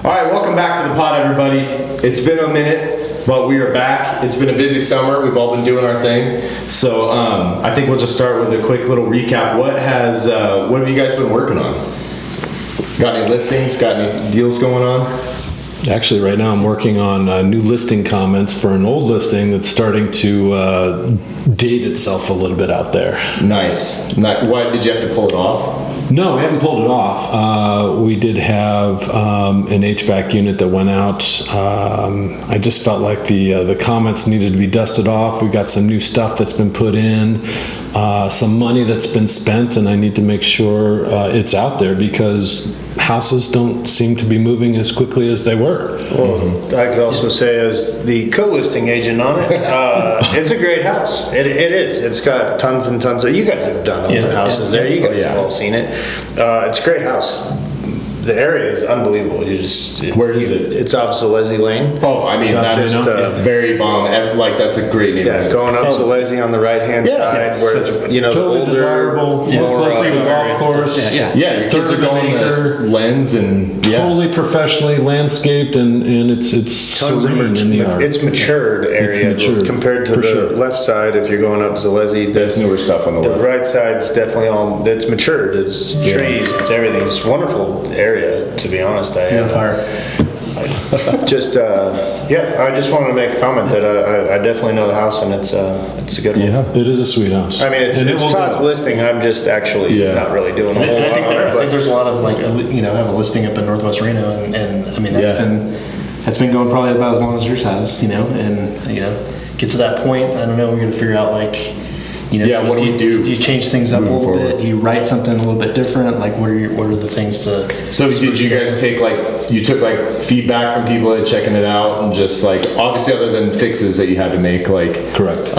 All right, welcome back to the pod, everybody. It's been a minute, but we are back. It's been a busy summer. We've all been doing our thing. So I think we'll just start with a quick little recap. What have you guys been working on? Got any listings? Got any deals going on? Actually, right now I'm working on new listing comments for an old listing that's starting to date itself a little bit out there. Nice. What, did you have to pull it off? No, we haven't pulled it off. We did have an HVAC unit that went out. I just felt like the comments needed to be dusted off. We got some new stuff that's been put in, some money that's been spent, and I need to make sure it's out there because houses don't seem to be moving as quickly as they were. Well, I could also say as the co-listing agent on it, it's a great house. It is. It's got tons and tons of, you guys have done open houses there. You guys have all seen it. It's a great house. The area is unbelievable. Where is it? It's off Zalesi Lane. Oh, I mean, that's very bomb. Like, that's a great neighborhood. Yeah, going up Zalesi on the right-hand side, where it's, totally the older, desirable, more close to the golf course. Yeah, your kids are going to Lens and totally professionally landscaped, and it's tons of serene in the yard. It's matured area compared to the left side. If you're going up Zalesi, there's newer stuff on the left. The right side's definitely all. It's matured. It's trees. It's everything. It's a wonderful area. To be honest, I just wanted to make a comment that I definitely know the house and it's a good one. Yeah, it is a sweet house. I mean, it's Todd's listing. I'm just actually not really doing a whole lot. I think there's a lot of have a listing up in Northwest Reno, and I mean that's been going probably about as long as yours has, and get to that point. I don't know. We're gonna figure out what do we do? Do you change things up a little bit? Do you write something a little bit different? Like, what are the things to? So did you guys took feedback from people that checking it out and just obviously other than fixes that you had to make correct.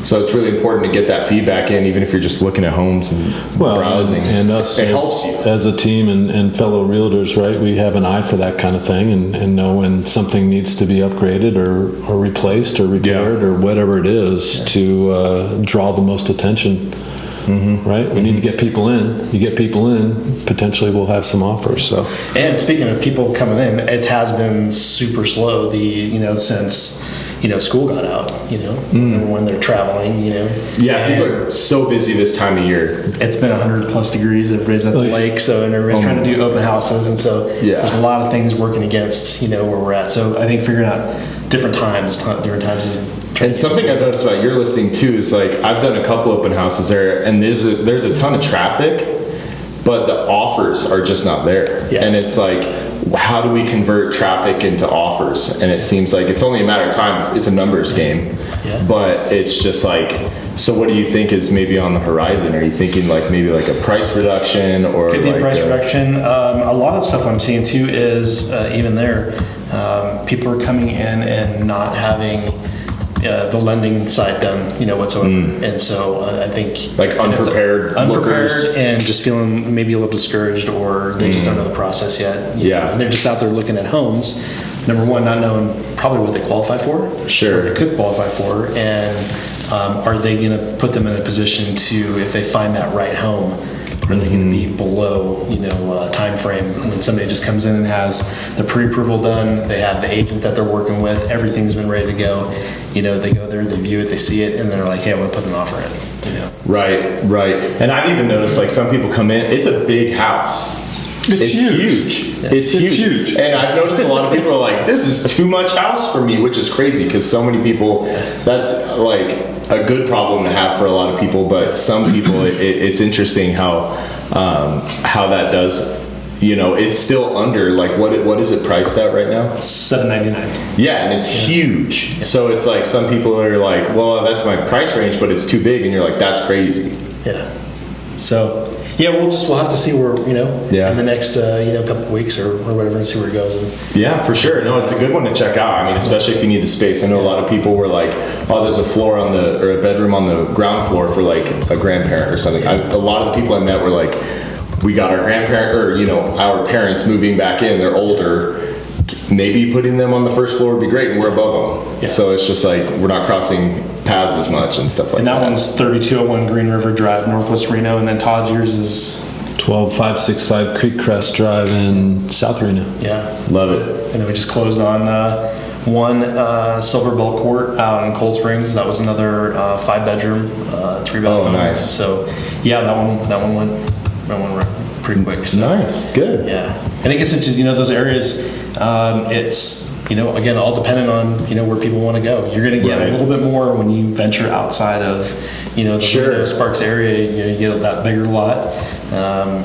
So it's really important to get that feedback in, even if you're just looking at homes and browsing. And us it helps you as a team and fellow realtors, right? We have an eye for that kind of thing and know when something needs to be upgraded or replaced or repaired or whatever it is to draw the most attention. Mm-hmm. Right? We need to get people in. You get people in, potentially we'll have some offers. So. And speaking of people coming in, it has been super slow. Since. School got out, when they're traveling, Yeah, people are so busy this time of year. It's been 100 plus degrees. Everybody's at the lake, and everybody's trying to do open houses. And so there's a lot of things working against, where we're at. So I think figuring out different times is. And something I've noticed about your listing too is I've done a couple open houses there, and there's a ton of traffic, but the offers are just not there. Yeah. And it's how do we convert traffic into offers? And it seems like it's only a matter of time. It's a numbers game. Yeah. But it's just so what do you think is maybe on the horizon? Are you thinking maybe a price reduction or? Could be a price reduction. A lot of stuff I'm seeing too is even there, people are coming in and not having the lending side done, whatsoever. And so I think unprepared and just feeling maybe a little discouraged, or they just don't know the process yet. Yeah. And they're just out there looking at homes. Number one, not knowing probably what they qualify for. Sure. What they could qualify for, and are they going to put them in a position to, if they find that right home, are they going to be below, time frame when somebody just comes in and has the pre-approval done, they have the agent that they're working with, everything's been ready to go, they go there, they view it, they see it, and they're like, hey, I want to put an offer in, Right. And I've even noticed some people come in, it's a big house. It's huge. Yeah. It's huge. And I've noticed a lot of people are like, this is too much house for me, which is crazy because so many people, that's a good problem to have for a lot of people, but some people, it's interesting how that does, it's still under, what is it priced at right now? $799. Yeah, and it's huge. Yeah. So it's some people are like, well, that's my price range, but it's too big, and you're like, that's crazy. Yeah. So. Yeah, we'll have to see where, in the next, couple of weeks or whatever, and see where it goes. Yeah, for sure. No, it's a good one to check out. I mean, especially if you need the space. I know a lot of people were like, oh, there's a floor or a bedroom on the ground floor for a grandparent or something. A lot of the people I met were like, we got our grandparent or, our parents moving back in, they're older. Maybe putting them on the first floor would be great, and we're above them. Yeah. So it's just we're not crossing paths as much and stuff like that. And that one's 3201 Green River Drive, Northwest Reno, and then Todd's yours is 12565 Creek Crest Drive in South Reno. Yeah. Love it. And then we just closed on one Silver Bell Court out in Cold Springs. That was another 5-bedroom, 3-bath Oh, home. nice. So yeah, that one went pretty quick. So, Nice, good. yeah. And I guess it's just, those areas, it's, again, all dependent on, where people want to go. You're going to get Right. a little bit more when you venture outside of, the Sure. Reno Sparks area. You get that bigger lot,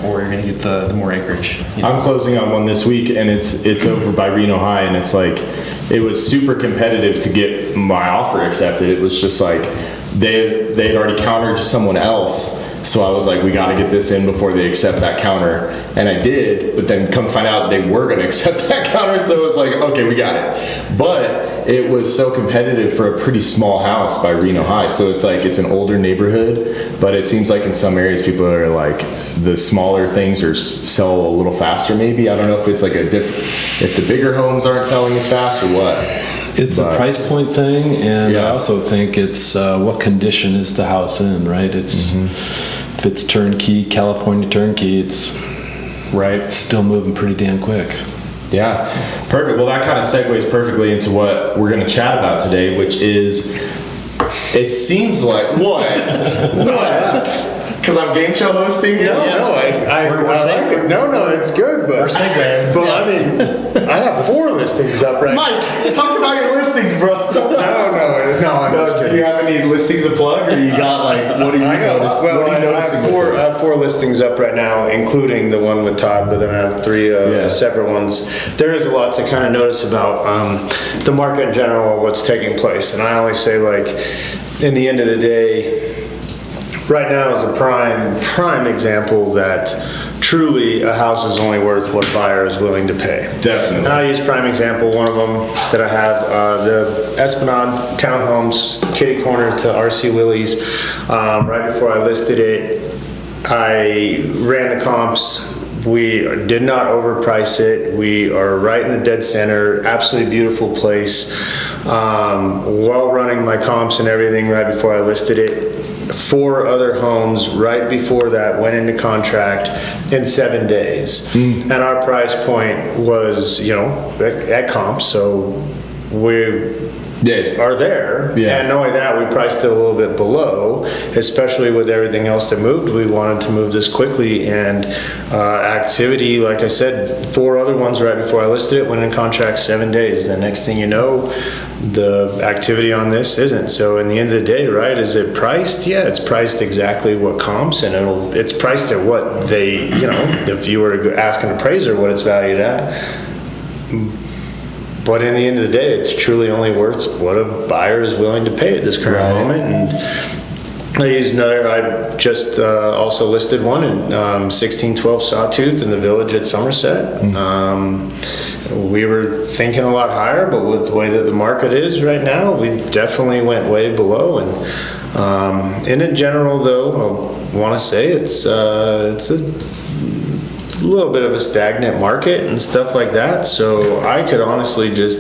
or you're going to get the more acreage. I'm closing on one this week, and it's over by Reno High, and it's like, it was super competitive to get my offer accepted. It was just like, they'd already countered someone else. So I was like, we got to get this in before they accept that counter. And I did, but then come find out they were going to accept that counter. So it was like, okay, we got it. But it was so competitive for a pretty small house by Reno High. So it's like, it's an older neighborhood, but it seems like in some areas people are like, the smaller things are sell a little faster maybe. I don't know if it's like if the bigger homes aren't selling as fast or what. It's a price point thing, and I Yeah. also think it's what condition is the house in, right? It's if it's turnkey, California turnkey, it's Right. still moving pretty damn quick. Yeah, perfect. Well, that kind of segues perfectly into what we're going to chat about today, which is, it seems like, what? Because I'm game show hosting? No, We're I like it. No, it's good, but We're segueing. But I mean, I have 4 listings up right now. Mike, talk about your listings, bro. No, I'm just Do kidding. you have any listings to plug, or you got like, what are you noticing? Well, What are you I noticing? have 4 listings up right now, including the one with Todd, but then I have 3 Yeah. separate ones. There is a lot to kind of notice about the market in general, what's taking place. And I only say, like, in the end of the day, right now is a prime example that truly a house is only worth what a buyer is willing to pay. Definitely. And I'll use prime example, one of them that I have, the Esplanade Townhomes, kitty corner to RC Willie's. Right before I listed it, I ran the comps. We did not overprice it. We are right in the dead center, absolutely beautiful place. While running my comps and everything right before I listed it, 4 other homes right before that went into contract in 7 days. And our price point was, at comps, so we Yeah. are there. Yeah. And not only that, we priced it a little bit below, especially with everything else that moved. We wanted to move this quickly, and activity, like I said, 4 other ones right before I listed it went in contract 7 days. The next thing you know, the activity on this isn't. So in the end of the day, right, is it priced? Yeah, it's priced exactly what comps, and it's priced at what they, if you were to go ask an appraiser what it's valued at. But in the end of the day, it's truly only worth what a buyer is willing to pay at this current moment. And I just also listed one in 1612 Sawtooth in the Village at Somerset. We were thinking a lot higher, but with the way that the market is right now, we definitely went way below. And in general, though, I want to say it's a little bit of a stagnant market and stuff like that. So I could honestly just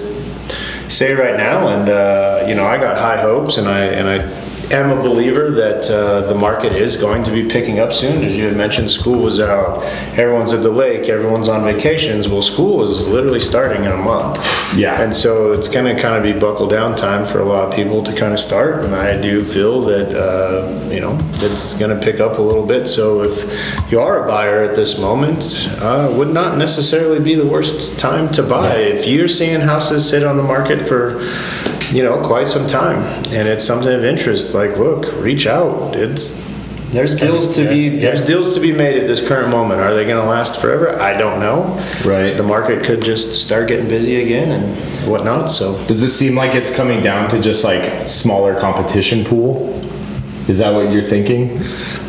say right now, and I got high hopes, and I am a believer that the market is going to be picking up soon. As you had mentioned, school was out, everyone's at the lake, everyone's on vacations. Well, school is literally starting in a month. Yeah. And so it's going to kind of be buckle down time for a lot of people to kind of start. And I do feel that, it's going to pick up a little bit. So if you are a buyer at this moment, would not necessarily be the worst time to buy. If you're seeing houses sit on the market for, quite some time, and it's something of interest, like, look, reach out. There's deals to be made at this current moment. Are they going to last forever? I don't know. Right. The market could just start getting busy again and whatnot. So Does this seem like it's coming down to just like smaller competition pool? Is that what you're thinking?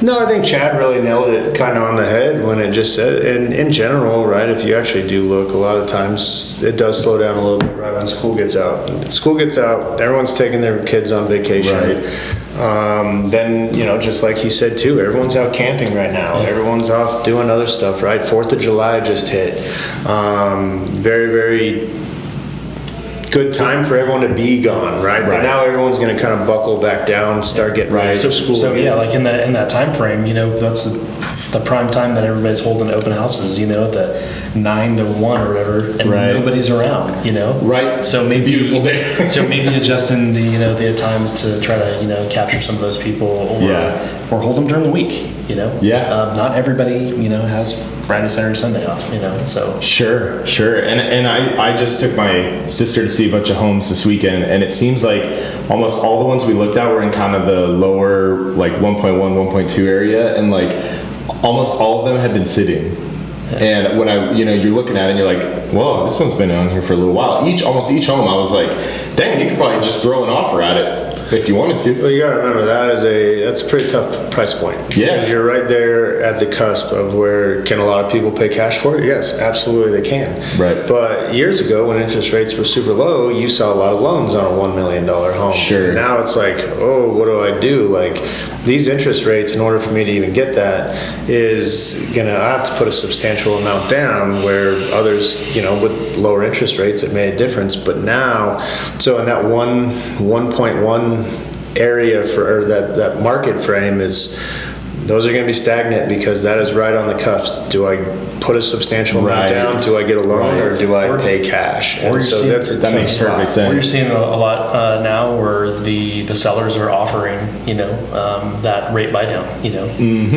no, I think Chad really nailed it kind of on the head when it just said, and in general, right, if you actually do look, a lot of times it does slow down a little bit right when school gets out. School gets out, everyone's taking their kids on vacation. Right. Then, just like he said too, everyone's out camping right now. Everyone's off doing other stuff, right? 4th of July just hit. Very, very good time for everyone to be gone, right? But now everyone's going to kind of buckle back down, start getting ready for school. So again. yeah, like in that time frame, that's the prime time that everybody's holding open houses, the 9 to 1 or whatever, and Right. nobody's around, Right. So It's a maybe beautiful day. so maybe adjusting the times to try to capture some of those people, or hold them during the week. Yeah. Not everybody has Friday, Saturday, Sunday off. So Sure. And I just took my sister to see a bunch of homes this weekend, and it seems like almost all the ones we looked at were in kind of the lower, like 1.1, 1.2 area, and like almost all of them had been sitting. And when you're looking at it and you're like, whoa, this one's been on here for a little while. Almost each home, I was like, dang, you could probably just throw an offer at it if you wanted to. Well, you gotta remember that's a pretty tough price point. Yeah. Because you're right there at the cusp of where can a lot of people pay cash for it? Yes, absolutely they can. Right. But years ago when interest rates were super low, you saw a lot of loans on a $1 million home. Sure. And now it's like, oh, what do I do? Like these interest rates, in order for me to even get that, I have to put a substantial amount down where others, with lower interest rates, it made a difference. But now, so in that 1.1 area or that market frame those are going to be stagnant because that is right on the cusp. Do I put a substantial amount down? Do I get a loan or do I pay cash? And so that makes perfect sense. Or you're seeing a lot now where the sellers are offering, that rate buy down,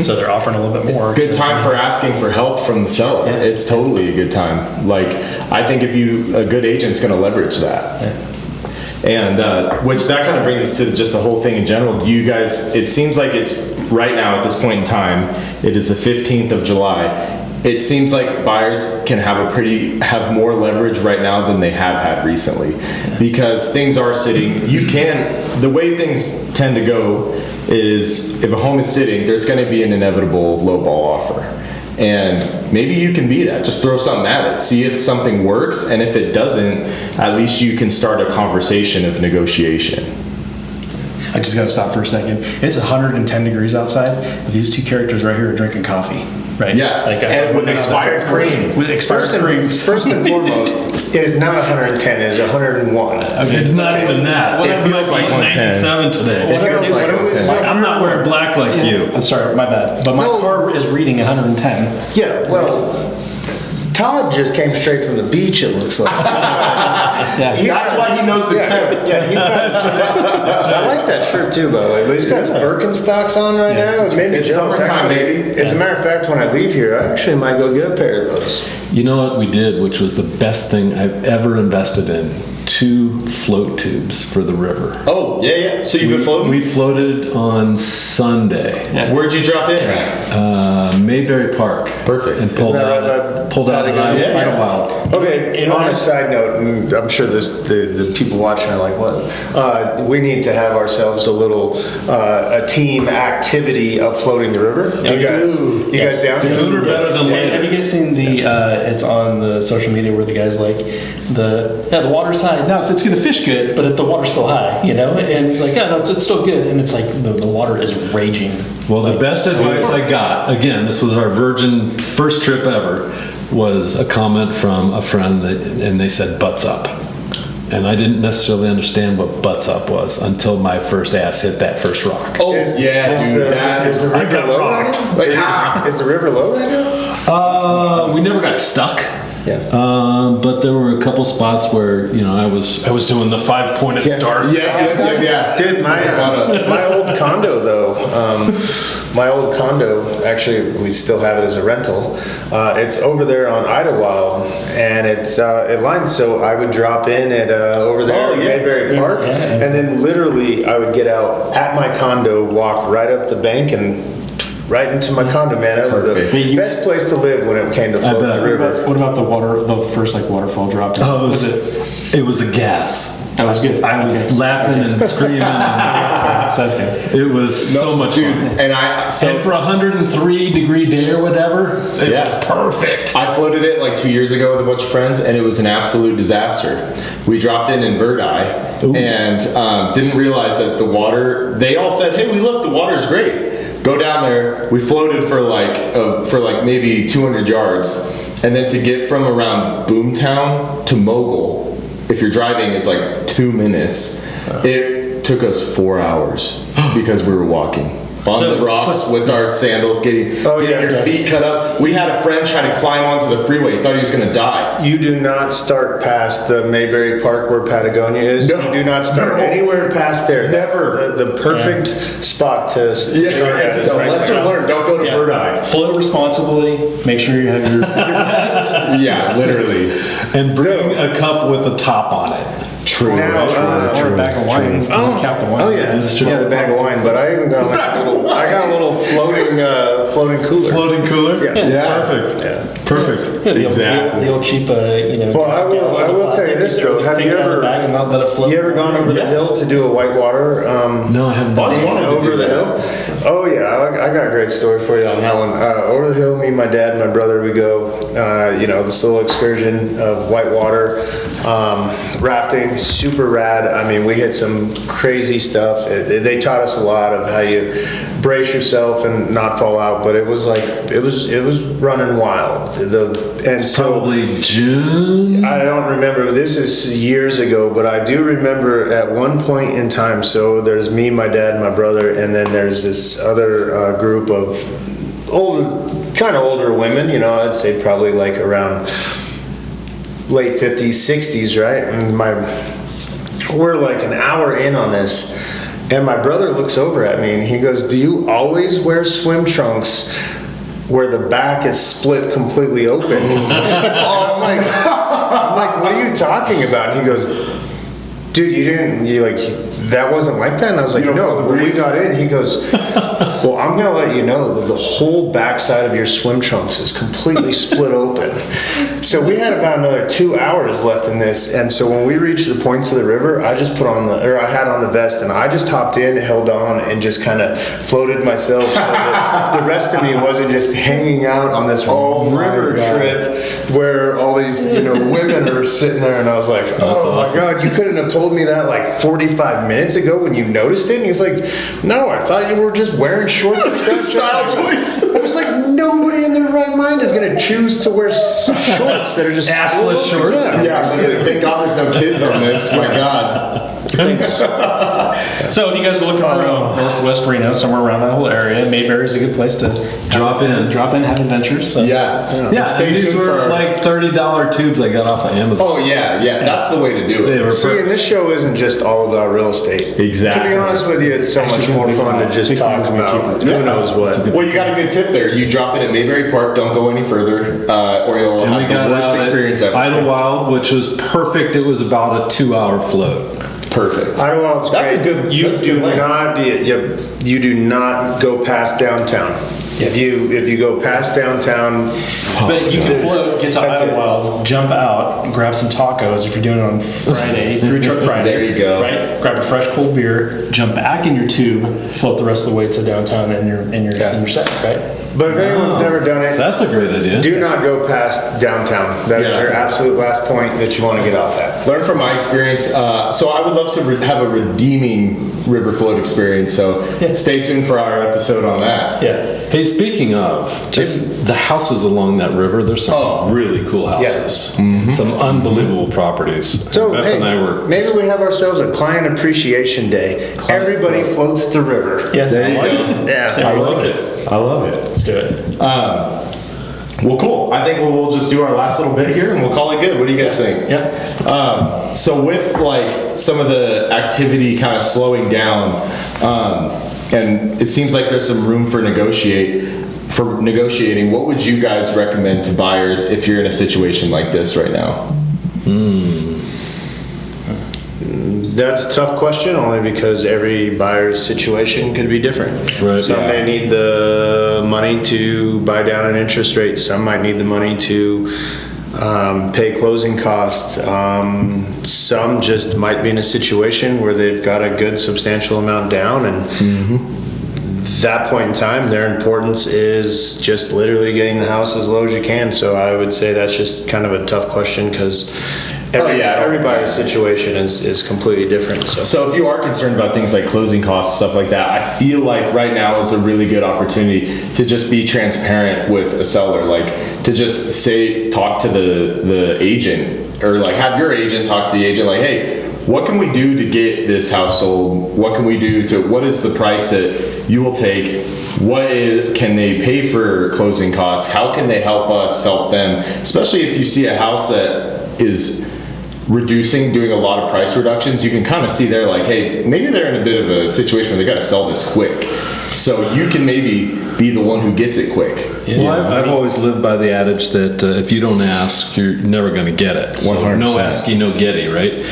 So they're offering a little bit more. Good time for asking for help from the seller. Yeah. It's totally a good time. Like, I think a good agent's going to leverage that. Yeah. And which that kind of brings us to just the whole thing in general. You guys, it seems like it's right now at this point in time, it is the 15th of July. It seems like buyers can have more leverage right now than they have had recently, because things are sitting. The way things tend to go is if a home is sitting, there's going to be an inevitable lowball offer. And maybe you can be that. Just throw something at it. See if something works. And if it doesn't, at least you can start a conversation of negotiation. I just got to stop for a second. It's 110 degrees outside. These two characters right here are drinking coffee. Right? Yeah. And with expired cream. With expired cream. First and foremost, it is not 110, it is 101. Okay, it's not even that. It feels like 97 today. It feels like 110. I'm not wearing black like you. I'm sorry, my bad. But my car is reading 110. Yeah, well, Todd just came straight from the beach, it looks like. That's why he knows the temp. Yeah, he's got I like that shirt too, by the way. But he's got his Birkenstocks on right now. It made me It's jealous, summertime, actually. baby. As a matter of fact, when I leave here, I actually might go get a pair of those. You know what we did, which was the best thing I've ever invested in? 2 float tubes for the river. Oh, yeah. So you've been floating? We floated on Sunday. Yeah. Where'd you drop in? Mayberry Park. Perfect. And pulled Isn't that out right by pulled out an Patagonia? Idlewild. Okay, on a side note, and I'm sure the people watching are like, what? We need to have ourselves a team activity of floating the river. You guys down? Sooner better than later. Have you guys seen it's on the social media where the guy's like, the water's high. Now, if it's going to fish good, but if the water's still high, and he's like, yeah, no, it's still good. And it's like the water is raging. Well, the best advice I got, again, this was our virgin first trip ever, was a comment from a friend and they said, butts up. And I didn't necessarily understand what butts up was until my first ass hit that first rock. Oh, dude, Is the river low right now? Is the river low right now? We never got stuck. Yeah. But there were a couple spots where I was doing the 5-pointed star. Yeah. Dude, my old condo though, actually we still have it as a rental. It's over there on Idlewild, and it lines. So I would drop in at over there at Mayberry Park, and then literally I would get out at my condo, walk right up the bank, and right into my condo, man. That was the best place to live when it came to floating the river. What about the first waterfall drop? It was a gas. That was good. I was laughing and screaming. That's good. It was so much fun. And for 103-degree day or whatever, it was perfect. I floated it like 2 years ago with a bunch of friends, and it was an absolute disaster. We dropped in Verdi and didn't realize that the water. They all said, "Hey, the water's great." Go down there. We floated for like maybe 200 yards, and then to get from around Boomtown to Mogul, if you're driving, is like 2 minutes. It took us 4 hours because we were walking. on the rocks with our sandals, getting your feet cut up. We had a friend try to climb onto the freeway. He thought he was going to die. You do not start past the Mayberry Park where Patagonia is. No. You do not start anywhere past there. Never. The perfect spot to start at. Lesson learned. Don't go to Bird Eye. Float responsibly. Make sure you have your vest. Yeah, literally. And bring a cup with a top on it. True. Now, Or a bag of wine. You can just cap the wine. Oh yeah, the bag of wine. But I even got a little floating cooler. Floating cooler? Yeah. Perfect. Yeah. Perfect. Yeah, Exactly. the old cheap, Well, I will tell you this though. Have you ever and not let it float? you ever gone over the hill to do a whitewater? No, I haven't done that. Over the hill? Oh yeah, I got a great story for you on that one. Over the hill, me, my dad, and my brother, we go. This little excursion of whitewater rafting, super rad. I mean, we hit some crazy stuff. They taught us a lot of how you brace yourself and not fall out. But it was like it was running wild. Probably June. I don't remember. This is years ago, but I do remember at one point in time. So there's me, my dad, my brother, and then there's this other group of older women. I'd say probably like around late 50s, 60s, right? And we're like an hour in on this, and my brother looks over at me and he goes, "Do you always wear swim trunks where the back is split completely open?" I'm like, "What are you talking about?" And he goes, "Dude, that wasn't like that?" And I was like, "No, when we got in," he goes, "Well, I'm gonna let you know that the whole backside of your swim trunks is completely split open." So we had about another 2 hours left in this, and so when we reached the points of the river, I had on the vest, and I just hopped in, held on, and just kind of floated myself so that the rest of me wasn't just hanging out on this river trip where all these women are sitting there, and I was like, "Oh my God, you couldn't have told me that like 45 minutes ago when you noticed it." And he's like, "No, I thought you were just wearing shorts and stuff." Style choice. I was like, nobody in their right mind is going to choose to wear shorts that are just Assless shorts? Yeah. Literally. Thank God there's no kids on this. My God. So if you guys are looking for Northwest Reno, somewhere around that whole area, Mayberry is a good place to Drop in, have adventures. So Yeah, Stay and these tuned were for like $30 tubes I got off of Amazon. Oh yeah. That's the way to do They it. were See, and this show isn't just all about real estate. Exactly. To be honest with you, it's so much more fun to just talk about who knows what. Well, you got a good tip there. You drop it at Mayberry Park. Don't go any further, or you'll And we have got the worst out experience at ever. Idlewild, which was perfect. It was about a 2-hour float. Perfect. Idlewild's That's great. a good. You that's a do good lane. not. You do not go past downtown. If you go past downtown, But you can float, get to That's it. Idlewild, jump out, grab some tacos if you're doing it on Friday, food truck Fridays. There you go. Right? Grab a fresh cold beer, jump back in your tube, float the rest of the way to downtown and you're set, right? but if anyone's never done it, That's a great idea. do not go past downtown. That is Yeah. your absolute last point that you want to get off at. Learn from my experience. So I would love to have a redeeming river float experience. So stay tuned for our episode on that. Yeah. Hey, speaking of, just the houses along that river, there's some really cool houses. Some unbelievable properties. So Beth hey, and I were. maybe we have ourselves a client appreciation day. Everybody floats the river. Yes. There you go. Yeah. I love it. I love it. Let's do it. Well, cool. I think we'll just do our last little bit here and we'll call it good. What do you guys think? Yeah. So with like some of the activity kind of slowing down, and it seems like there's some room for negotiating, what would you guys recommend to buyers if you're in a situation like this right now? That's a tough question, only because every buyer's situation could be different. Right. Some may need the money to buy down an interest rate. Some might need the money to pay closing costs. Some just might be in a situation where they've got a good substantial amount down, and that point in time, their importance is just literally getting the house as low as you can. So I would say that's just kind of a tough question because every buyer's situation is completely different. So if you are concerned about things like closing costs, stuff like that, I feel like right now is a really good opportunity to just be transparent with a seller. Like to just talk to the agent, or like have your agent talk to the agent like, hey, what can we do to get this house sold? What can we do what is the price that you will take? Can they pay for closing costs? How can they help us help them? Especially if you see a house that is doing a lot of price reductions, you can kind of see they're like, hey, maybe they're in a bit of a situation where they got to sell this quick. So you can maybe be the one who gets it quick. Well, I've always lived by the adage that if you don't ask, you're never going to get it. So 100%. no asking, no getty, right?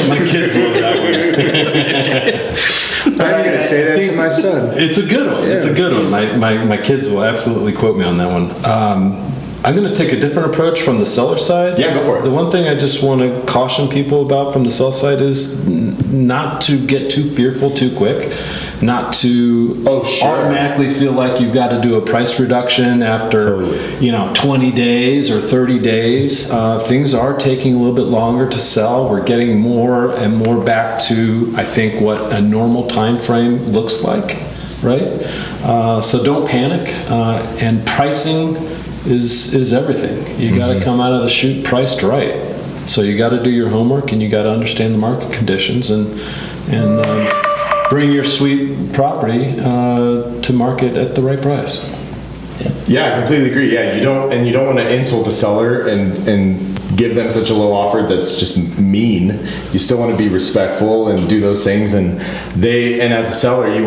My kids love that one. I'm going to say that to my son. It's a good one. Yeah. It's a good one. My kids will absolutely quote me on that one. I'm going to take a different approach from the seller side. Yeah, go for it. The one thing I just want to caution people about from the sell side is not to get too fearful too quick, not to automatically feel like you've got to do a price reduction after 20 days or 30 days. Things are taking a little bit longer to sell. We're getting more and more back to, I think, what a normal time frame looks like, right? So don't panic. And pricing is everything. You got to come out of the chute priced right. So you got to do your homework and you got to understand the market conditions and bring your sweet property to market at the right price. Yeah, I completely agree. Yeah, you don't want to insult the seller and give them such a low offer that's just mean. You still want to be respectful and do those things. And as a seller, you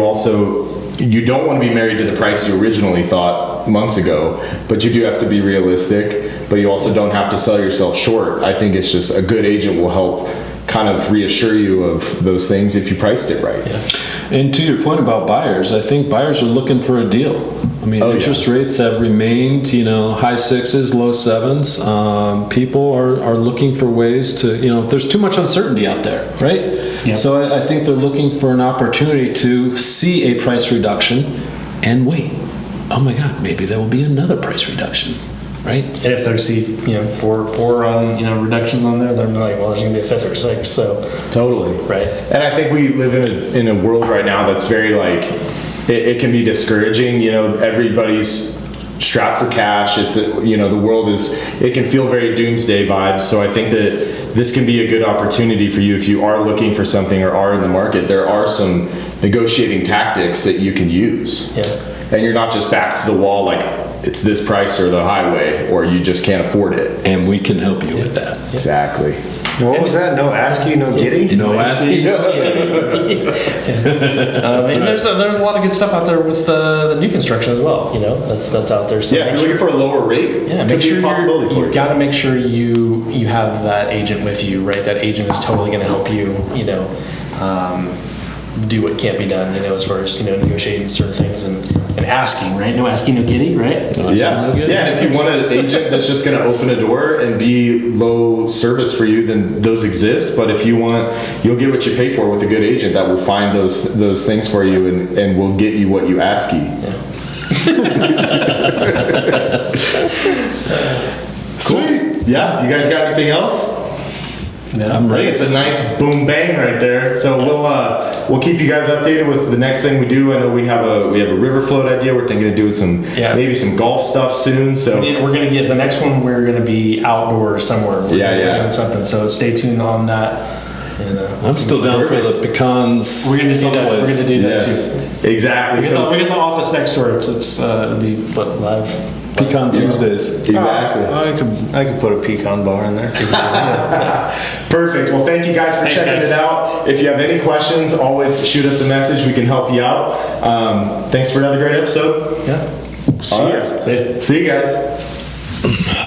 don't want to be married to the price you originally thought months ago, but you do have to be realistic, but you also don't have to sell yourself short. I think it's just a good agent will help kind of reassure you of those things if you priced it right. Yeah. And to your point about buyers, I think buyers are looking for a deal. I mean, interest rates have remained, high sixes, low sevens. People are looking for ways to, there's too much uncertainty out there, right? Yeah. So I think they're looking for an opportunity to see a price reduction and wait. Oh my God, maybe there will be another price reduction, right? And if they see, four reductions on there, they're like, well, there's gonna be a fifth or sixth, so. Totally. Right. And I think we live in a world right now that's very it can be discouraging. Everybody's strapped for cash. It's, the world it can feel very doomsday vibes. So I think that this can be a good opportunity for you if you are looking for something or are in the market. There are some negotiating tactics that you can use. Yeah. And you're not just back to the wall like it's this price or the highway, or you just can't afford it. And we can help you with that. Exactly. What was that? No asky, no giddy? No asky, no and there's a lot of good stuff out there with the new construction as well. That's out there. So if you're looking for a lower rate, make sure you got to make sure you have that agent with you, right? That agent is totally going to help you. Do what can't be done, as far as negotiating certain things and asking, right? No asking, no getting, right? No getting. And if you want an agent that's just going to open a door and be low service for you, then those exist. But if you want, you'll get what you pay for with a good agent that will find those things for you and will get you what you ask you. Sweet. Yeah. You guys got anything else? Yeah, I think it's a nice boom bang right there. So we'll keep you guys updated with the next thing we do. I know we have a river float idea. We're thinking of doing maybe some golf stuff soon. So we're gonna get the next one. We're gonna be outdoors somewhere. We're doing something. So stay tuned on that. And, I'm still down for the pecans. We're gonna do that. We're gonna do that too. Exactly. We get the office next door. It'll be live. Pecan Tuesdays. Exactly. I could put a pecan bar in there. Perfect. Well, thank you guys for checking it out. If you have any questions, always shoot us a message. We can help you out. Thanks for another great episode. Yeah. See you guys.